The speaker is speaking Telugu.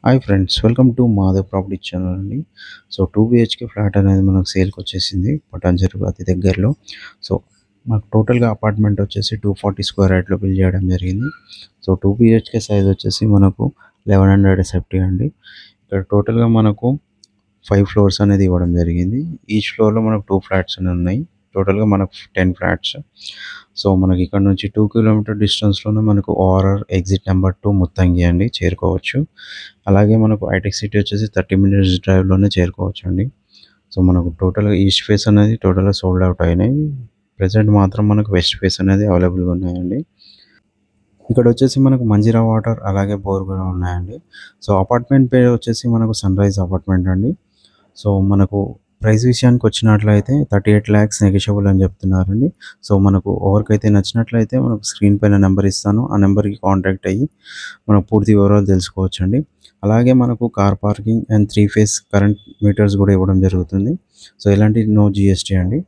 Hi friends, welcome to Madhav property channel అండి. సో 2 బిహెచ్‌కే ఫ్లాట్ అనేది మనకు సేల్‌కొచ్చేసింది పటాన్‌చెరువుకి అతి దగ్గరలో. సో మాకు టోటల్‌గా అపార్ట్మెంట్ వచ్చేసి 240 స్క్వేర్ యార్డ్‌లో బిల్డ్ చేయడం జరిగింది. సో 2 బిహెచ్‌కే సైజ్ వచ్చేసి మనకు 1100 ఎస్ఎఫ్టీ అండి. ఇక్కడ టోటల్‌గా మనకు 5 ఫ్లోర్స్ అనేది ఇవ్వడం జరిగింది. ఈచ్ ఫ్లోర్‌లో మనకు 2 ఫ్లాట్స్ అని ఉన్నాయి. టోటల్‌గా మనకు 10 ఫ్లాట్స్. సో మనకి ఇక్కడ నుంచి 2 కిలోమీటర్ డిస్టెన్స్‌లోనే మనకు ఓఆర్ఆర్ ఎగ్జిట్ నెంబర్ 2 ముత్తంగి అండి చేరుకోవచ్చు. అలాగే మనకు హైటెక్ సిటీ వచ్చేసి 30 మినిట్స్ డ్రైవ్‌లోనే చేరుకోవచ్చండి. సో మనకు టోటల్‌గా ఈస్ట్ ఫేస్ అనేది టోటల్‌గా సోల్డ్ అవుట్ అయినాయి. ప్రెజెంట్ మాత్రం మనకు వెస్ట్ ఫేస్ అనేది అవైలబుల్‌గా ఉన్నాయండి. ఇక్కడొచ్చేసి మనకు మంజీరా వాటర్ అలాగే బోర్ కూడా ఉన్నాయండి. సో అపార్ట్మెంట్ పేరు వచ్చేసి మనకు సన్‌రైజ్ అపార్ట్మెంట్ అండి. సో మనకు ప్రైస్ విషయానికొచ్చినట్లయితే 38 లాక్స్ నెగోషియబుల్ అని చెప్తున్నారండి. సో మనకు ఎవరికైతే నచ్చినట్లయితే మనకు స్క్రీన్ పైన నంబర్ ఇస్తాను. ఆ నంబర్‌కి కాంటాక్ట్ అయ్యి మనం పూర్తి వివరాలు తెలుసుకోవచ్చండి. అలాగే మనకు car parking and 3 phase current meters గూడా ఇవ్వడం జరుగుతుంది. సో ఎలాంటి నో జీఎస్టీ అండి.